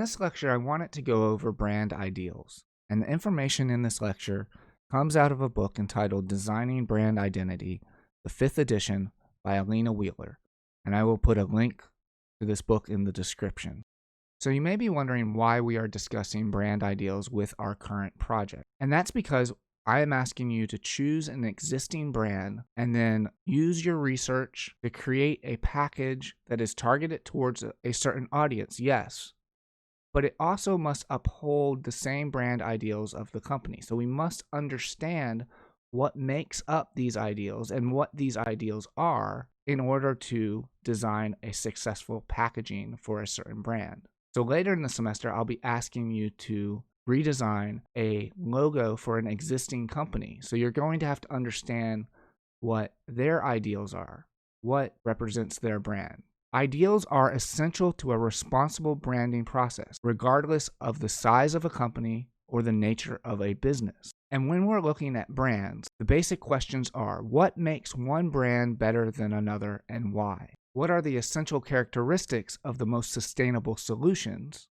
this lecture, I wanted to go over brand ideals. And the information in this lecture comes out of a book entitled Designing Brand Identity, the 5th edition by Alina. And I will put a link to this book in the description. So you may be wondering why we are discussing brand ideals with our current project. And that's because I am asking you to choose an existing brand and then use your research to create a package that is targeted towards a certain audience, yes, but it also must uphold the same brand ideals of the company. So we must understand what makes up these ideals and what these ideals are in order to design a successful packaging for a certain brand. So later in the semester, I'll be asking you to redesign a logo for an existing company. So you're going to have to understand what their ideals are, what represents their brand. Ideals are essential to a responsible branding process, regardless of the size of a company or the nature of a business. And when we're looking at brands, the basic questions are: what makes one brand better than another and why? What are the essential characteristics of the most sustainable solutions?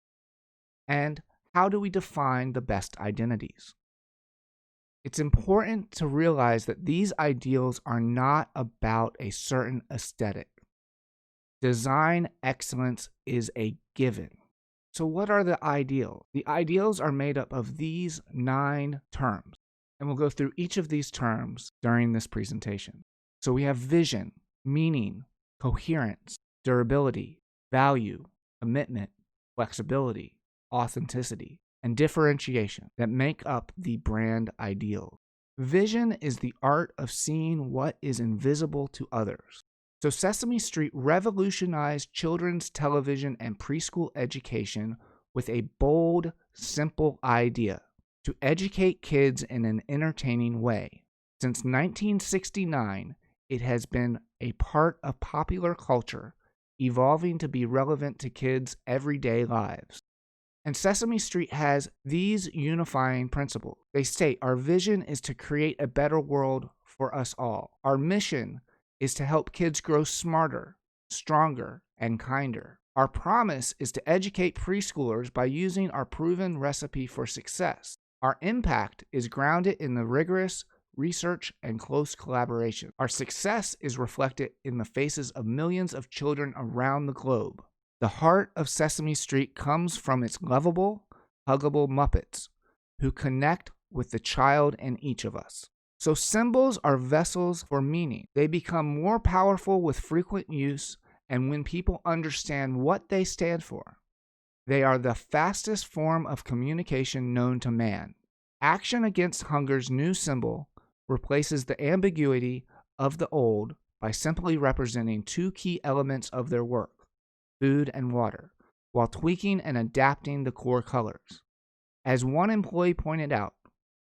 And how do we define the best identities? It's important to realize that these ideals are not about a certain aesthetic. Design excellence is a given. So what are the ideals? The ideals are made up of these 9 terms, and we'll go through each of these terms during this presentation. So we have vision, meaning, coherence, durability, value, commitment, flexibility, authenticity, and differentiation that make up the brand ideal. Vision is the art of seeing what is invisible to others. So Sesame Street revolutionized children's television and preschool education with a bold, simple idea: to educate kids in an entertaining way. Since 1969, it has been a part of popular culture, evolving to be relevant to kids' everyday lives. And Sesame Street has these unifying principles. They state, our vision is to create a better world for us all. Our mission is to help kids grow smarter, stronger, and kinder. Our promise is to educate preschoolers by using our proven recipe for success. Our impact is grounded in the rigorous research and close collaboration. Our success is reflected in the faces of millions of children around the globe. The heart of Sesame Street comes from its lovable, huggable Muppets who connect with the child in each of us. So symbols are vessels for meaning. They become more powerful with frequent use and when people understand what they stand for. They are the fastest form of communication known to man. Action Against Hunger's new symbol replaces the ambiguity of the old by simply representing 2 key elements of their work: food and water, while tweaking and adapting the core colors. As one employee pointed out,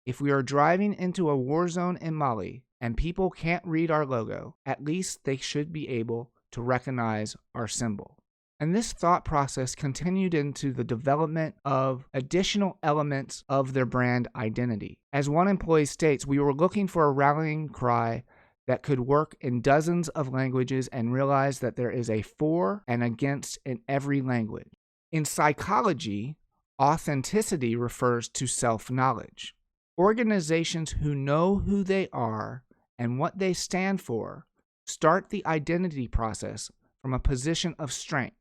if we are driving into a war zone in Mali and people can't read our logo, at least they should be able to recognize our symbol. And this thought process continued into the development of additional elements of their brand identity. As one employee states, we were looking for a rallying cry that could work in dozens of languages and realize that there is a for and against in every language. In psychology, authenticity refers to self-knowledge. Organizations who know who they are and what they stand for start the identity process from a position of strength.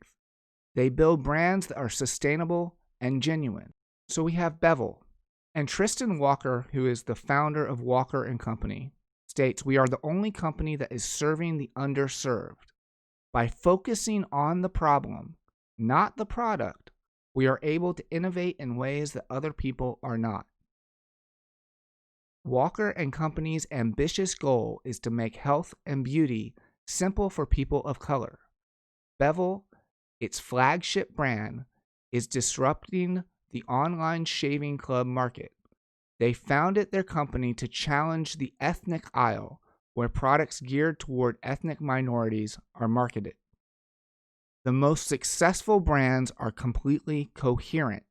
They build brands that are sustainable and genuine. So we have Bevel. And Tristan Walker, who is the founder of Walker & Company, states, we are the only company that is serving the underserved. By focusing on the problem, not the product, we are able to innovate in ways that other people are not. Walker & Company's ambitious goal is to make health and beauty simple for people of color. Bevel, its flagship brand, is disrupting the online shaving club market. They founded their company to challenge the ethnic aisle, where products geared toward ethnic minorities are marketed. The most successful brands are completely coherent.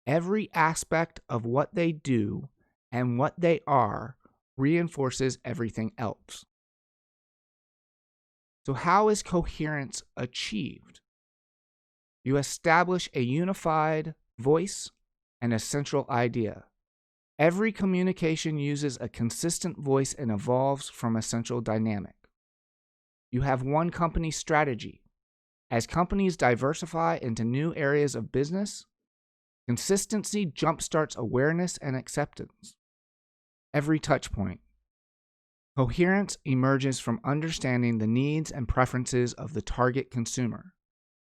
Every aspect of what they do and what they are reinforces everything else. So how is coherence achieved? You establish a unified voice and a central idea. Every communication uses a consistent voice and evolves from a central dynamic. You have one company strategy. As companies diversify into new areas of business, consistency jumpstarts awareness and acceptance. Every touch point. Coherence emerges from understanding the needs and preferences of the target consumer.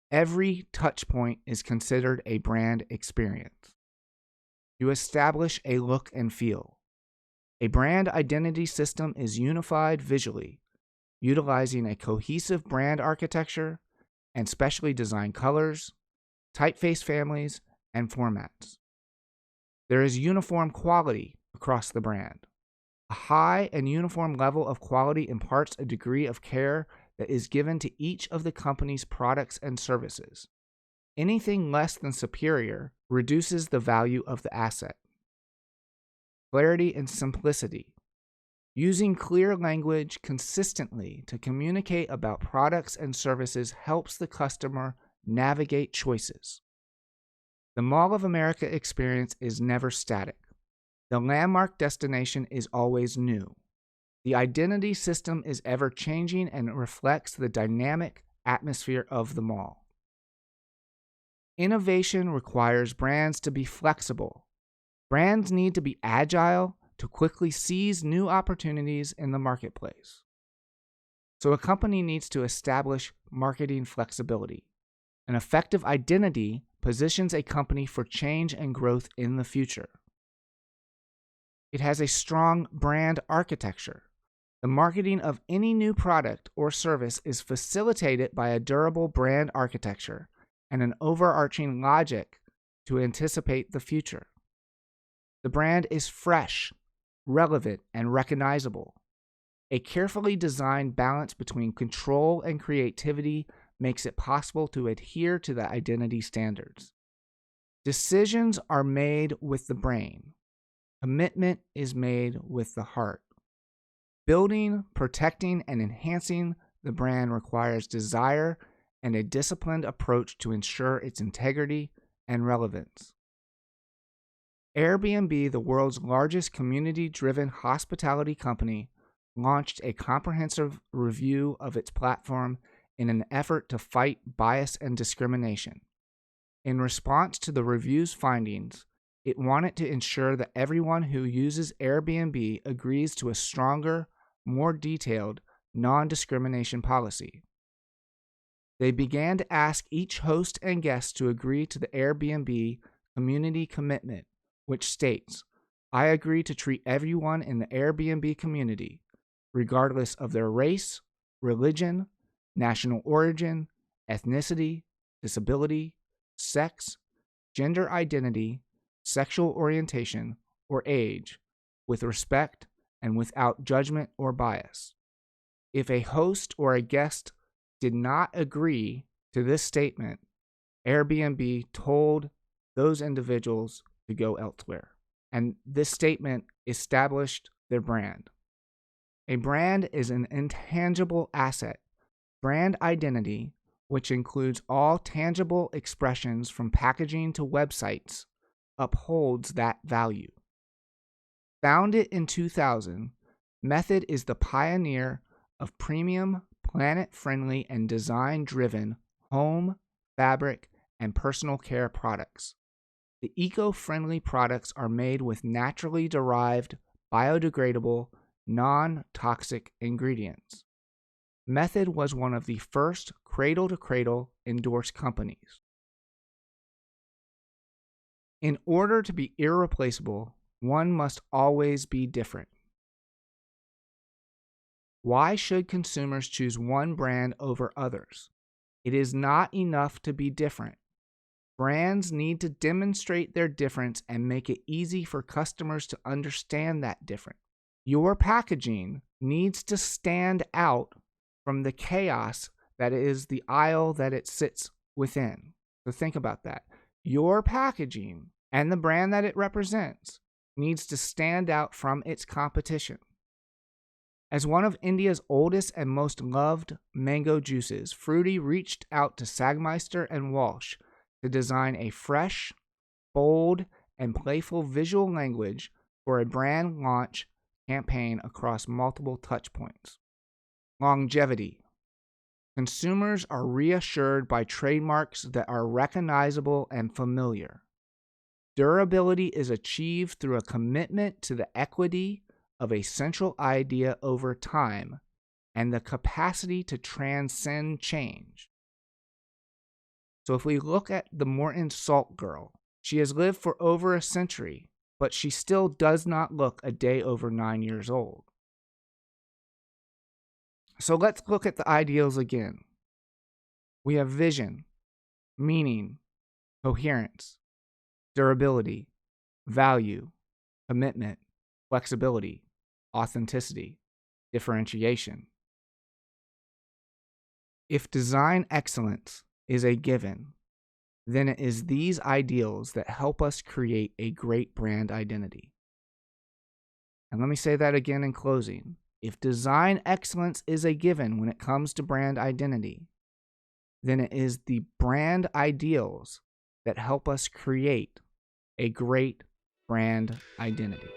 Every touch point is considered a brand experience. You establish a look and feel. A brand identity system is unified visually, utilizing a cohesive brand architecture and specially designed colors, typeface families, and formats. There is uniform quality across the brand. A high and uniform level of quality imparts a degree of care that is given to each of the company's products and services. Anything less than superior reduces the value of the asset. Clarity and simplicity. Using clear language consistently to communicate about products and services helps the customer navigate choices. The Mall of America experience is never static. The landmark destination is always new. The identity system is ever changing and reflects the dynamic atmosphere of the mall. Innovation requires brands to be flexible. Brands need to be agile to quickly seize new opportunities in the marketplace. So a company needs to establish marketing flexibility. An effective identity positions a company for change and growth in the future. It has a strong brand architecture. The marketing of any new product or service is facilitated by a durable brand architecture and an overarching logic to anticipate the future. The brand is fresh, relevant, and recognizable. A carefully designed balance between control and creativity makes it possible to adhere to the identity standards. Decisions are made with the brain. Commitment is made with the heart. Building, protecting, and enhancing the brand requires desire and a disciplined approach to ensure its integrity and relevance. Airbnb, the world's largest community-driven hospitality company, launched a comprehensive review of its platform in an effort to fight bias and discrimination. In response to the review's findings, it wanted to ensure that everyone who uses Airbnb agrees to a stronger, more detailed, non-discrimination policy. They began to ask each host and guest to agree to the Airbnb community commitment, which states, "I agree to treat everyone in the Airbnb community, regardless of their race, religion, national origin, ethnicity, disability, sex, gender identity, sexual orientation, or age, with respect and without judgment or bias." If a host or a guest did not agree to this statement, Airbnb told those individuals to go elsewhere. And this statement established their brand. A brand is an intangible asset. Brand identity, which includes all tangible expressions from packaging to websites, upholds that value. Founded in 2000, Method is the pioneer of premium, planet-friendly, and design-driven home, fabric, and personal care products. The eco-friendly products are made with naturally derived, biodegradable, non-toxic ingredients. Method was one of the first cradle-to-cradle endorsed companies. In order to be irreplaceable, one must always be different. Why should consumers choose one brand over others? It is not enough to be different. Brands need to demonstrate their difference and make it easy for customers to understand that difference. Your packaging needs to stand out from the chaos that is the aisle that it sits within. So think about that. Your packaging and the brand that it represents needs to stand out from its competition. As one of India's oldest and most loved mango juices, Fruity reached out to Sagmeister and Walsh to design a fresh, bold, and playful visual language for a brand launch campaign across multiple touchpoints. Longevity. Consumers are reassured by trademarks that are recognizable and familiar. Durability is achieved through a commitment to the equity of a central idea over time and the capacity to transcend change. So if we look at the Morton Salt Girl, she has lived for over a century, but she still does not look a day over 9 years old. So let's look at the ideals again. We have vision, meaning, coherence, durability, value, commitment, flexibility, authenticity, differentiation. If design excellence is a given, then it is these ideals that help us create a great brand identity. And let me say that again in closing. If design excellence is a given when it comes to brand identity, then it is the brand ideals that help us create a great brand identity.